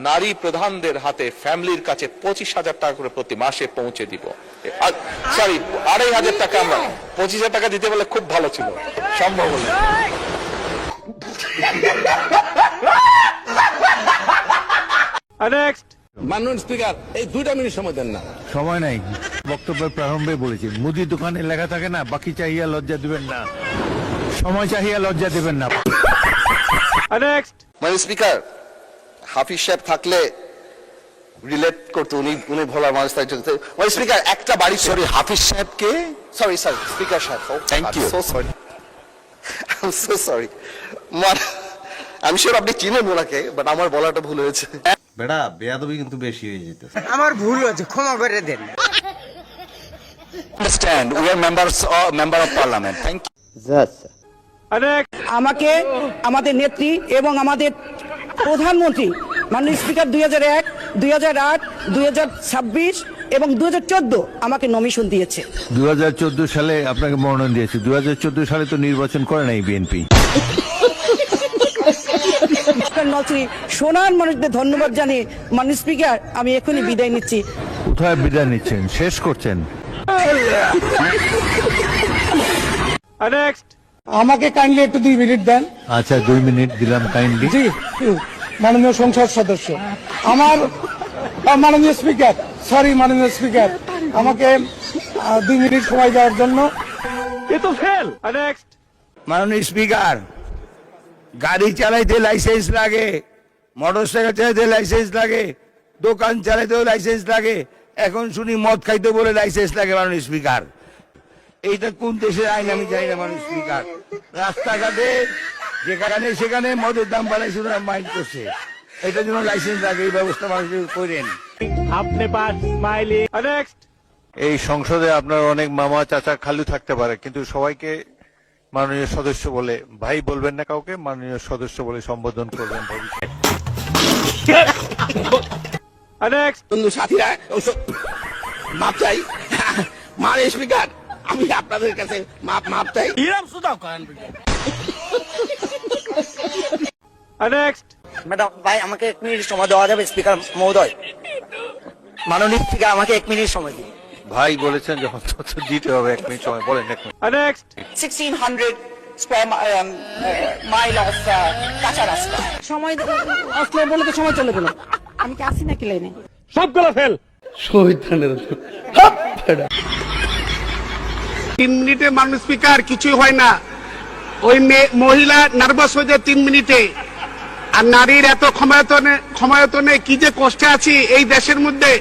নারী প্রধানদের হাতে ফ্যামিলির কাছে 25,000 টাকা করে প্রতি মাসে পৌঁছে দিব। সরি, 2,500 টাকা। আমরা 25,000 টাকা দিতে বলে খুব ভালো ছিল, সম্ভব হলো। মাননীয় স্পিকার, এই 2 মিনিট সময় দেন না। সময় নাই, বক্তব্যের প্রারম্ভে বলেছি, মুদি দোকানে লেখা থাকে না, বাকি চাহিয়া লজ্জা দিবেন না, সময় চাহিয়া লজ্জা দিবেন না। মানে স্পিকার, হাফিজ সাহেব থাকলে রিলেট করতে, উনি ভোলা মানুষ। মানে স্পিকার, একটা বাড়ি, সরি হাফিজ সাহেবকে, সরি স্পিকার সাহেব, thank you, so sorry, I am so sorry. আমি শিওর আপনি চিনেন ওনাকে, বাট আমার বলাটা ভুল হয়েছে। বেটা বেয়াদবি কিন্তু বেশি হয়ে যেতেছে। আমার ভুল হয়েছে, ক্ষমা করে দেন। Understand, we are member of parliament, thank you. আমাকে আমাদের নেত্রী এবং আমাদের প্রধানমন্ত্রী মাননীয় স্পিকার 2001, 2008, 2026 এবং 2014 আমাকে নমিশন দিয়েছে। 2014 সালে আপনাকে মনোনয়ন দিয়েছি। 2014 সালে তো নির্বাচন করে নাই বিএনপি। সোনার মানুষদের ধন্যবাদ জানিয়ে মাননীয় স্পিকার, আমি এখনই বিদায় নিচ্ছি। কোথায় বিদায় নিচ্ছেন? শেষ করছেন? আমাকে কাইন্ডলি একটু 2 মিনিট দেন। আচ্ছা, 2 মিনিট দিলাম কাইন্ডলি। জি, মাননীয় সংসদ সদস্য, আমার মাননীয় স্পিকার, সরি মাননীয় স্পিকার, আমাকে 2 মিনিট সময় দেওয়ার জন্য। মাননীয় স্পিকার, গাড়ি চালাইতে লাইসেন্স লাগে, মোটরসাইকেল চালাইতে লাইসেন্স লাগে, দোকান চালাইতেও লাইসেন্স লাগে, এখন শুনি মদ খাইতে বলে লাইসেন্স লাগে। মাননীয় স্পিকার, এইটা কোন দেশের আইন আমি জানি না। মাননীয় স্পিকার, রাস্তাঘাটে যেখানে সেখানে মদের দাম বাড়াইছে, ওরা মাইন্ড করছে, এটার জন্য লাইসেন্স লাগে। এই ব্যবস্থা মানুষ করেন। এই সংসদে আপনার অনেক মামা চাচা খালু থাকতে পারে, কিন্তু সবাইকে মাননীয় সদস্য বলে, ভাই বলবেন না কাউকে, মাননীয় সদস্য বলে সম্বোধন করবেন। বন্ধু সাথীরা, মাপ চাই। মাননীয় স্পিকার, আমি আপনাদের কাছে মাপ চাই। ম্যাডাম ভাই, আমাকে 1 মিনিট সময় দেওয়া যাবে? স্পিকার মহোদয়, মাননীয় স্পিকার, আমাকে 1 মিনিট সময় দিন। ভাই বলেছেন যখন দিতে হবে 1 মিনিট সময়, বলেন 1 মিনিট। 1600 স্কয়ার মাইল অফ কাঁচা রাস্তা। সময় আসলে বলে তো সময় চলে গেল। আমি কি আসি নাকি লাইনে? সবগুলো ফেল। 3 মিনিটে মাননীয় স্পিকার কিছুই হয় না। ওই মহিলা নার্ভাস হয়ে যায় 3 মিনিটে। আর নারীর এত ক্ষমতায়তনে কি যে কষ্টে আছি এই দেশের মধ্যে।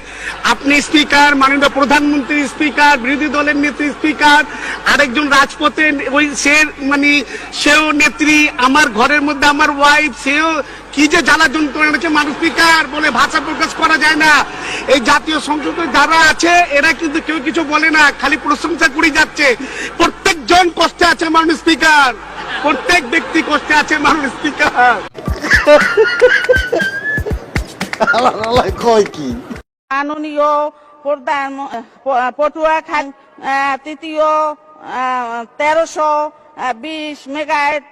আপনি স্পিকার, মাননীয় প্রধানমন্ত্রী স্পিকার, বিরোধী দলের নেত্রী স্পিকার, আরেকজন রাজপথে ওই সেও নেত্রী, আমার ঘরের মধ্যে আমার ওয়াইফ, সেও কি যে জ্বালা যন্ত্রণা হচ্ছে মাননীয় স্পিকার, বলে ভাষা প্রকাশ করা যায় না। এই জাতীয় সংসদে যারা আছে এরা কিন্তু কেউ কিছু বলে না, খালি প্রশংসা করে যাচ্ছে। প্রত্যেকজন কষ্টে আছে মাননীয় স্পিকার, প্রত্যেক ব্যক্তি কষ্টে আছে মাননীয় স্পিকার। মাননীয় পটুয়াখালী তৃতীয় 1320 মেগাওয়াট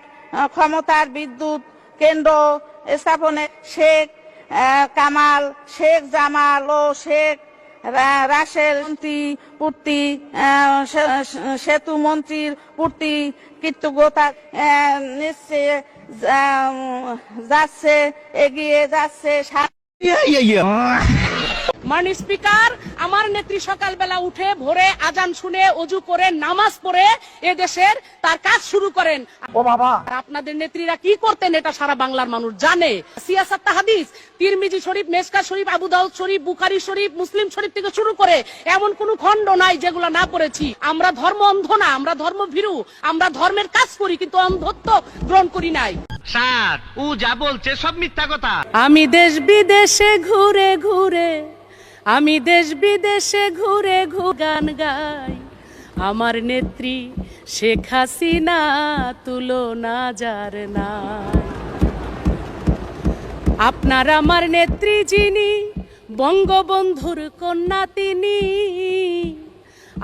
ক্ষমতার বিদ্যুৎ কেন্দ্র স্থাপনে শেখ কামাল, শেখ জামাল ও শেখ রাসেল পূর্তি সেতু মন্ত্রীর পূর্তি কৃতজ্ঞতা নিশ্চয় যাচ্ছে, এগিয়ে যাচ্ছে। মাননীয় স্পিকার, আমার নেত্রী সকালবেলা উঠে ভোরে আজান শুনে অজু করে নামাজ পড়ে এদেশের তার কাজ শুরু করেন। ও বাবা, আপনাদের নেত্রীরা কি করতেন এটা সারা বাংলার মানুষ জানে। সিয়াসাত হাদিস, তিরমিজি শরীফ, মেশকা শরীফ, আবু দাউদ শরীফ, বুখারী শরীফ, মুসলিম শরীফ থেকে শুরু করে এমন কোন খণ্ড নাই যেগুলো না পড়েছি। আমরা ধর্ম অন্ধ না, আমরা ধর্ম ভীরু, আমরা ধর্মের কাজ করি, কিন্তু অন্ধত্ব গ্রহণ করি নাই। স্যার, ও যা বলছে সব মিথ্যা কথা। আমি দেশ বিদেশে ঘুরে ঘুরে, আমি দেশ বিদেশে ঘুরে গান গাই, আমার নেত্রী শেখ হাসিনা তুলনা যার নাই। আপনার আমার নেত্রী যিনি, বঙ্গবন্ধুর কন্যা তিনি।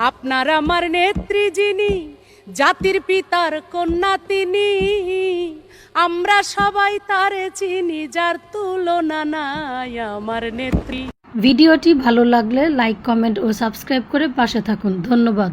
আপনার আমার নেত্রী যিনি, জাতির পিতার কন্যা তিনি। আমরা সবাই তারে চিনি যার তুলনা নাই আমার নেত্রী। ভিডিওটি ভালো লাগলে লাইক, কমেন্ট ও সাবস্ক্রাইব করে পাশে থাকুন। ধন্যবাদ।